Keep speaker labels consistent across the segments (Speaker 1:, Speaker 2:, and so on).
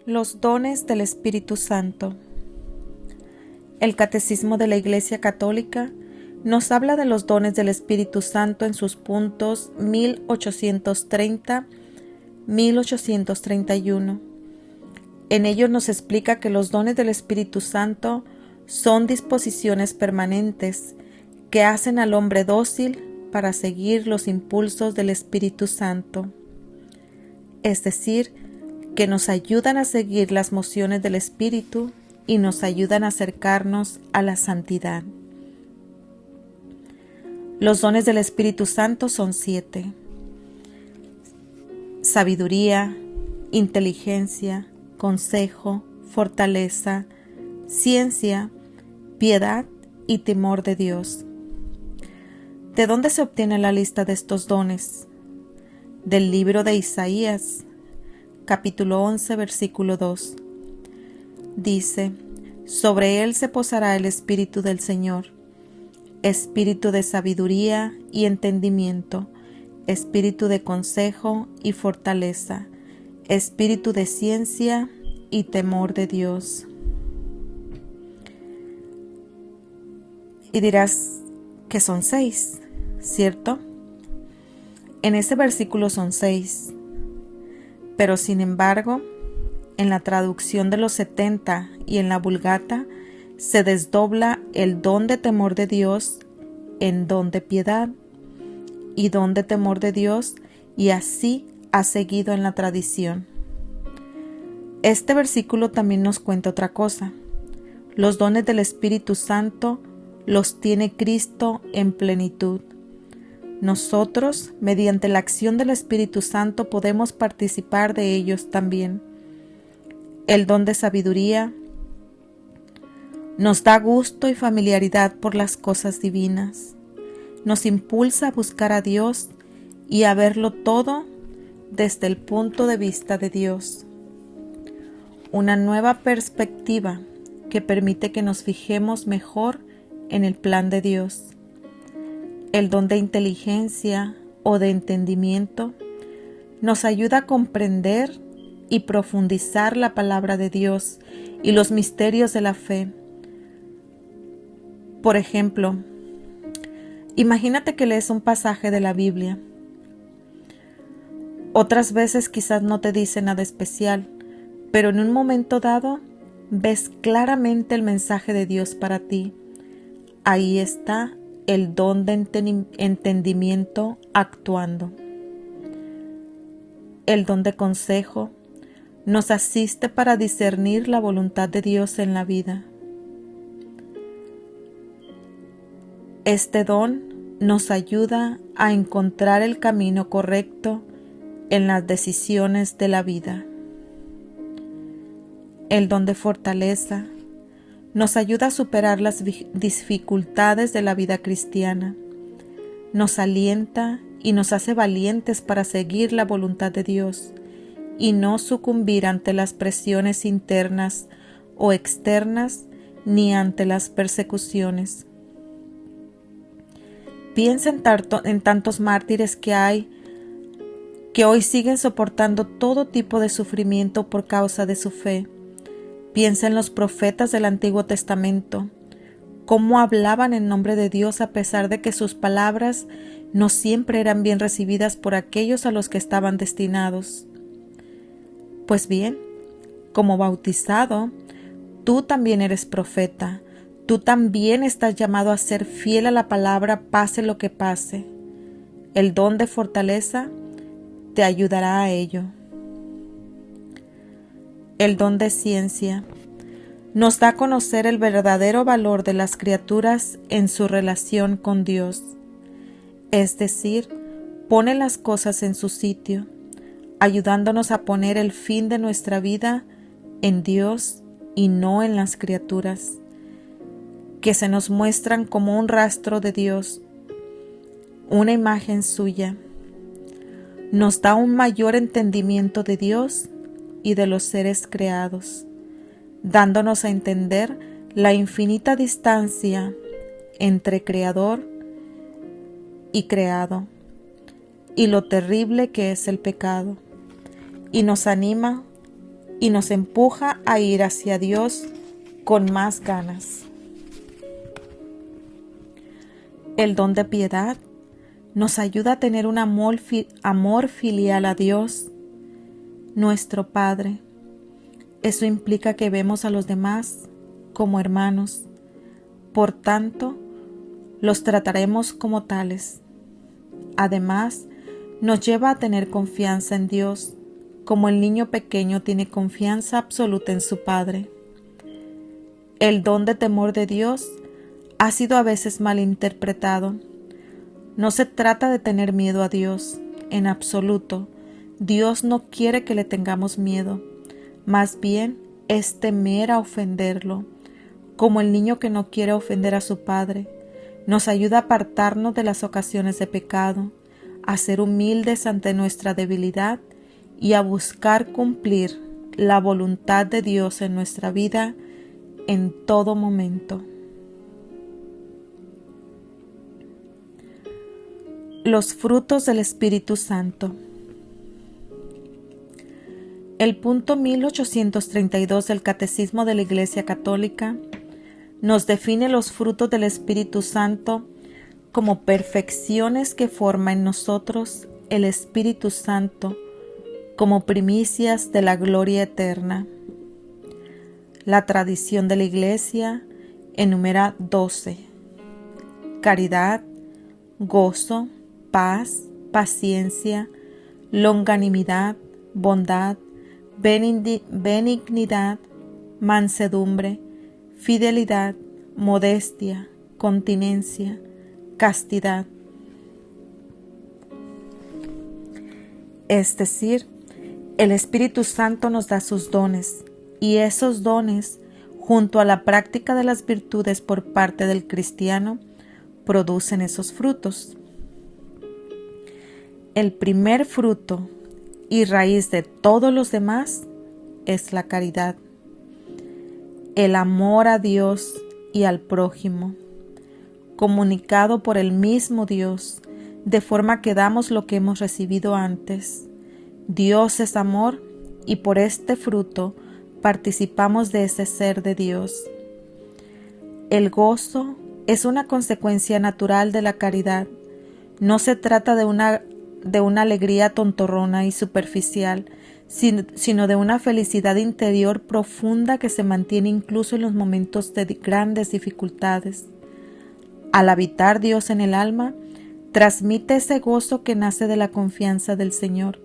Speaker 1: Los dones del Espíritu Santo. El Catecismo de la Iglesia Católica nos habla de los dones del Espíritu Santo en sus puntos 1830-1831. En ellos nos explica que los dones del Espíritu Santo son disposiciones permanentes que hacen al hombre dócil para seguir los impulsos del Espíritu Santo, es decir, que nos ayudan a seguir las mociones del Espíritu y nos ayudan a acercarnos a la santidad. Los dones del Espíritu Santo son 7: sabiduría, inteligencia, consejo, fortaleza, ciencia, piedad y temor de Dios. ¿De dónde se obtiene la lista de estos dones? Del libro de Isaías, capítulo 11, versículo 2. Dice: sobre él se posará el Espíritu del Señor, espíritu de sabiduría y entendimiento, espíritu de consejo y fortaleza, espíritu de ciencia y temor de Dios. Y dirás que son 6, ¿cierto? En ese versículo son 6. Pero sin embargo, en la traducción de los 70 y en la Vulgata, se desdobla el don de temor de Dios en don de piedad y don de temor de Dios, y así ha seguido en la tradición. Este versículo también nos cuenta otra cosa. Los dones del Espíritu Santo los tiene Cristo en plenitud. Nosotros, mediante la acción del Espíritu Santo, podemos participar de ellos también. El don de sabiduría nos da gusto y familiaridad por las cosas divinas. Nos impulsa a buscar a Dios y a verlo todo desde el punto de vista de Dios. Una nueva perspectiva que permite que nos fijemos mejor en el plan de Dios. El don de inteligencia o de entendimiento nos ayuda a comprender y profundizar la palabra de Dios y los misterios de la fe. Por ejemplo, imagínate que lees un pasaje de la Biblia. Otras veces quizás no te dice nada especial, pero en un momento dado ves claramente el mensaje de Dios para ti. Ahí está el don de entendimiento actuando. El don de consejo nos asiste para discernir la voluntad de Dios en la vida. Este don nos ayuda a encontrar el camino correcto en las decisiones de la vida. El don de fortaleza nos ayuda a superar las dificultades de la vida cristiana. Nos alienta y nos hace valientes para seguir la voluntad de Dios y no sucumbir ante las presiones internas o externas ni ante las persecuciones. Piensa en tantos mártires que hay, que hoy siguen soportando todo tipo de sufrimiento por causa de su fe. Piensa en los profetas del Antiguo Testamento, cómo hablaban en nombre de Dios a pesar de que sus palabras no siempre eran bien recibidas por aquellos a los que estaban destinados. Pues bien, como bautizado, tú también eres profeta. Tú también estás llamado a ser fiel a la palabra, pase lo que pase. El don de fortaleza te ayudará a ello. El don de ciencia nos da a conocer el verdadero valor de las criaturas en su relación con Dios. Es decir, pone las cosas en su sitio, ayudándonos a poner el fin de nuestra vida en Dios y no en las criaturas, que se nos muestran como un rastro de Dios, una imagen suya. Nos da un mayor entendimiento de Dios y de los seres creados, dándonos a entender la infinita distancia entre creador y creado, y lo terrible que es el pecado, y nos anima y nos empuja a ir hacia Dios con más ganas. El don de piedad nos ayuda a tener un amor filial a Dios, nuestro Padre. Eso implica que vemos a los demás como hermanos. Por tanto, los trataremos como tales. Además, nos lleva a tener confianza en Dios, como el niño pequeño tiene confianza absoluta en su Padre. El don de temor de Dios ha sido a veces malinterpretado. No se trata de tener miedo a Dios, en absoluto. Dios no quiere que le tengamos miedo, más bien es temer a ofenderlo, como el niño que no quiere ofender a su padre. Nos ayuda a apartarnos de las ocasiones de pecado, a ser humildes ante nuestra debilidad y a buscar cumplir la voluntad de Dios en nuestra vida en todo momento. Los frutos del Espíritu Santo. El punto 1832 del Catecismo de la Iglesia Católica nos define los frutos del Espíritu Santo como perfecciones que forma en nosotros el Espíritu Santo como primicias de la gloria eterna. La tradición de la Iglesia enumera 12: caridad, gozo, paz, paciencia, longanimidad, bondad, benignidad, mansedumbre, fidelidad, modestia, continencia, castidad. Es decir, el Espíritu Santo nos da sus dones, y esos dones, junto a la práctica de las virtudes por parte del cristiano, producen esos frutos. El primer fruto y raíz de todos los demás es la caridad, el amor a Dios y al prójimo, comunicado por el mismo Dios, de forma que damos lo que hemos recibido antes. Dios es amor y por este fruto participamos de ese ser de Dios. El gozo es una consecuencia natural de la caridad. No se trata de una alegría tontorrona y superficial, sino de una felicidad interior profunda que se mantiene incluso en los momentos de grandes dificultades. Al habitar Dios en el alma, transmite ese gozo que nace de la confianza del Señor,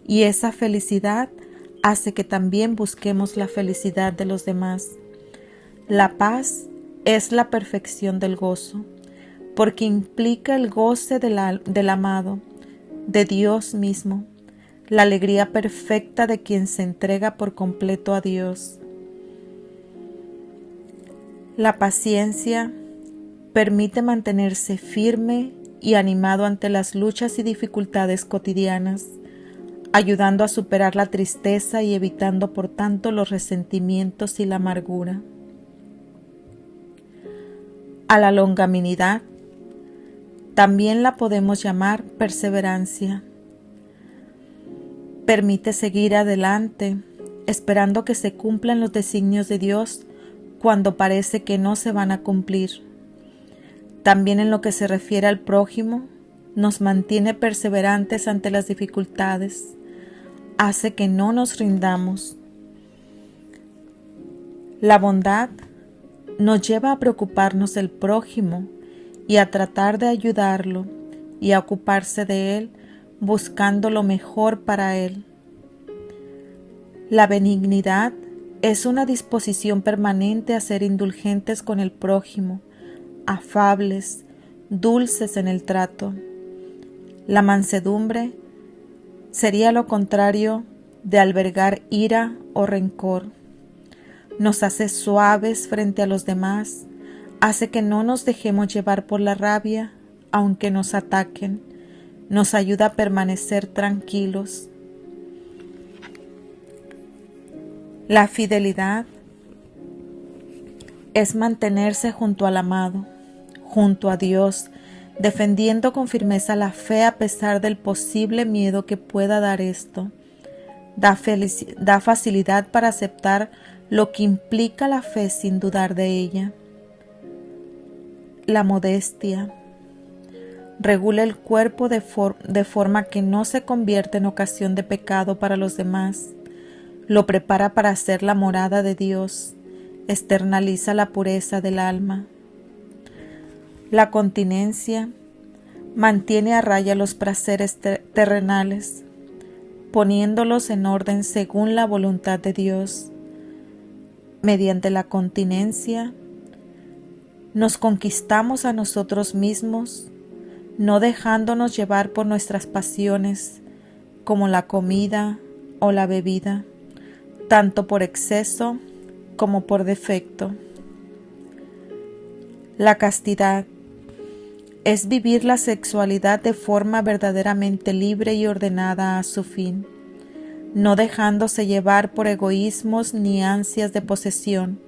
Speaker 1: y esa felicidad hace que también busquemos la felicidad de los demás. La paz es la perfección del gozo, porque implica el goce del amado, de Dios mismo, la alegría perfecta de quien se entrega por completo a Dios. La paciencia permite mantenerse firme y animado ante las luchas y dificultades cotidianas, ayudando a superar la tristeza y evitando por tanto los resentimientos y la amargura. A la longanimidad también la podemos llamar perseverancia. Permite seguir adelante, esperando que se cumplan los designios de Dios cuando parece que no se van a cumplir. También en lo que se refiere al prójimo, nos mantiene perseverantes ante las dificultades, hace que no nos rindamos. La bondad nos lleva a preocuparnos del prójimo y a tratar de ayudarlo y a ocuparse de él, buscando lo mejor para él. La benignidad es una disposición permanente a ser indulgentes con el prójimo, afables, dulces en el trato. La mansedumbre sería lo contrario de albergar ira o rencor. Nos hace suaves frente a los demás, hace que no nos dejemos llevar por la rabia, aunque nos ataquen, nos ayuda a permanecer tranquilos. La fidelidad es mantenerse junto al amado, junto a Dios, defendiendo con firmeza la fe a pesar del posible miedo que pueda dar esto. Da facilidad para aceptar lo que implica la fe sin dudar de ella. La modestia regula el cuerpo de forma que no se convierte en ocasión de pecado para los demás. Lo prepara para ser la morada de Dios. Externaliza la pureza del alma. La continencia mantiene a raya los placeres terrenales, poniéndolos en orden según la voluntad de Dios. Mediante la continencia, nos conquistamos a nosotros mismos, no dejándonos llevar por nuestras pasiones, como la comida o la bebida, tanto por exceso como por defecto. La castidad es vivir la sexualidad de forma verdaderamente libre y ordenada a su fin, no dejándose llevar por egoísmos ni ansias de posesión.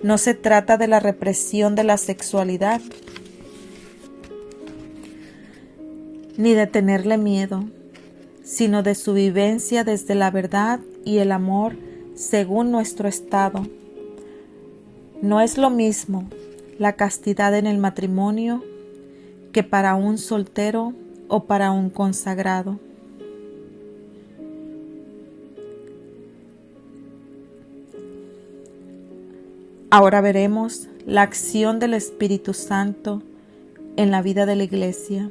Speaker 1: No se trata de la represión de la sexualidad, ni de tenerle miedo, sino de su vivencia desde la verdad y el amor según nuestro estado. No es lo mismo la castidad en el matrimonio que para un soltero o para un consagrado. Ahora veremos la acción del Espíritu Santo en la vida de la Iglesia.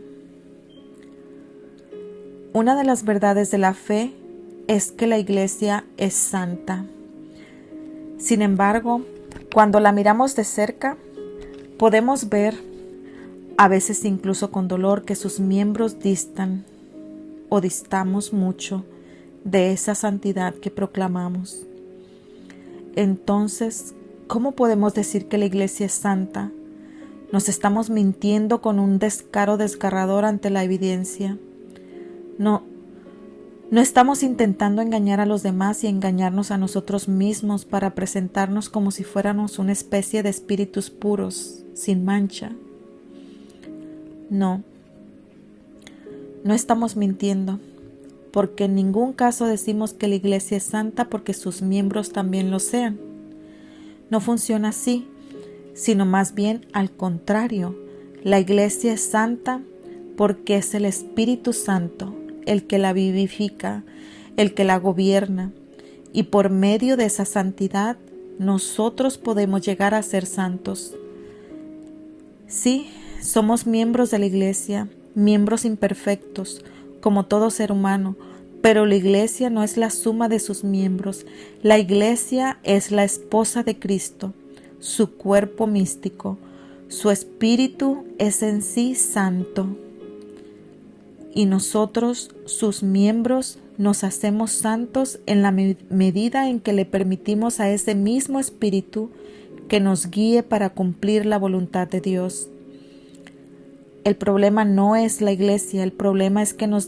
Speaker 1: Una de las verdades de la fe es que la Iglesia es santa. Sin embargo, cuando la miramos de cerca, podemos ver, a veces incluso con dolor, que sus miembros distan o distamos mucho de esa santidad que proclamamos. Entonces, ¿cómo podemos decir que la Iglesia es santa? Nos estamos mintiendo con un descaro desgarrador ante la evidencia. No estamos intentando engañar a los demás y engañarnos a nosotros mismos para presentarnos como si fuéramos una especie de espíritus puros, sin mancha. No estamos mintiendo, porque en ningún caso decimos que la Iglesia es santa porque sus miembros también lo sean. No funciona así, sino más bien al contrario. La Iglesia es santa porque es el Espíritu Santo el que la vivifica, el que la gobierna, y por medio de esa santidad nosotros podemos llegar a ser santos. Sí, somos miembros de la Iglesia, miembros imperfectos, como todo ser humano, pero la Iglesia no es la suma de sus miembros. La Iglesia es la esposa de Cristo, su cuerpo místico. Su espíritu es en sí santo. Y nosotros, sus miembros, nos hacemos santos en la medida en que le permitimos a ese mismo espíritu que nos guíe para cumplir la voluntad de Dios. El problema no es la Iglesia, el problema es que no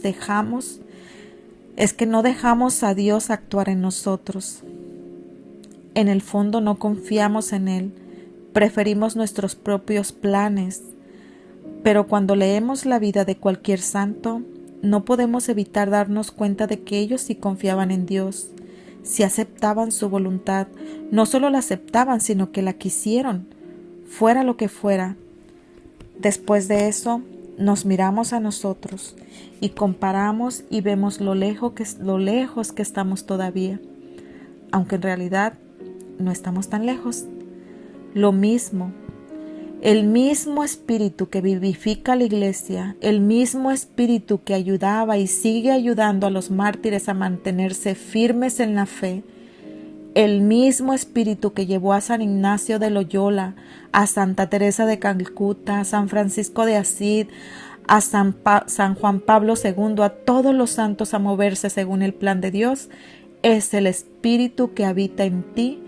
Speaker 1: dejamos a Dios actuar en nosotros. En el fondo no confiamos en Él, preferimos nuestros propios planes. Pero cuando leemos la vida de cualquier santo, no podemos evitar darnos cuenta de que ellos sí confiaban en Dios, sí aceptaban su voluntad, no solo la aceptaban, sino que la quisieron, fuera lo que fuera. Después de eso, nos miramos a nosotros y comparamos y vemos lo lejos que estamos todavía, aunque en realidad no estamos tan lejos. Lo mismo. El mismo espíritu que vivifica a la Iglesia, el mismo espíritu que ayudaba y sigue ayudando a los mártires a mantenerse firmes en la fe, el mismo espíritu que llevó a San Ignacio de Loyola, a Santa Teresa de Calcuta, a San Francisco de Asís, a San Juan Pablo II, a todos los santos a moverse según el plan de Dios, es el espíritu que habita en ti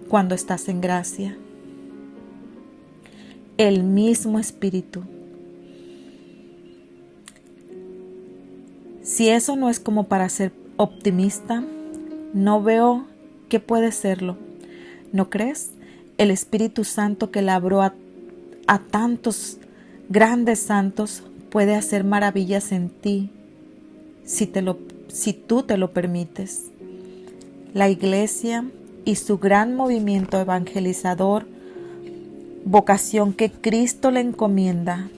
Speaker 1: cuando estás en gracia. El mismo espíritu. Si eso no es como para ser optimista, no veo que puede serlo. ¿No crees? El Espíritu Santo que labró a tantos grandes santos puede hacer maravillas en ti si tú te lo permites. la Iglesia y su gran movimiento evangelizador, vocación que Cristo le encomienda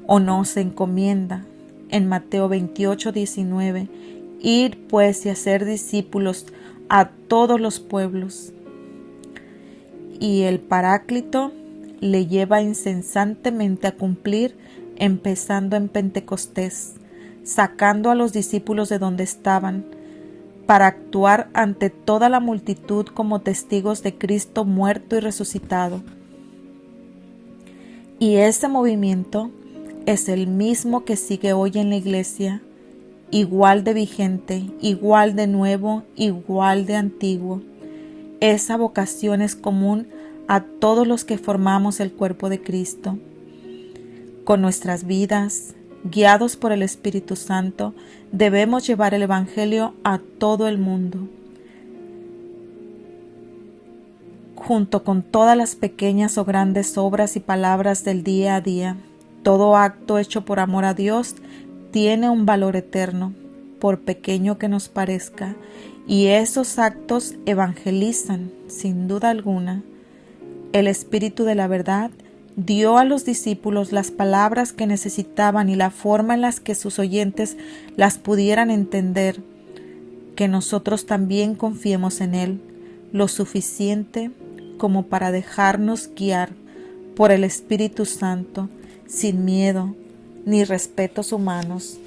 Speaker 1: o nos encomienda en Mateo 28:19, ir pues y hacer discípulos a todos los pueblos. Y el Paráclito le lleva incesantemente a cumplir, empezando en Pentecostés, sacando a los discípulos de donde estaban, para actuar ante toda la multitud como testigos de Cristo muerto y resucitado. Y ese movimiento es el mismo que sigue hoy en la Iglesia, igual de vigente, igual de nuevo, igual de antiguo. Esa vocación es común a todos los que formamos el cuerpo de Cristo. Con nuestras vidas, guiados por el Espíritu Santo, debemos llevar el Evangelio a todo el mundo. Junto con todas las pequeñas o grandes obras y palabras del día a día, todo acto hecho por amor a Dios tiene un valor eterno, por pequeño que nos parezca, y esos actos evangelizan, sin duda alguna. El Espíritu de la verdad dio a los discípulos las palabras que necesitaban y la forma en las que sus oyentes las pudieran entender. Que nosotros también confiemos en Él lo suficiente como para dejarnos guiar por el Espíritu Santo, sin miedo ni respetos humanos.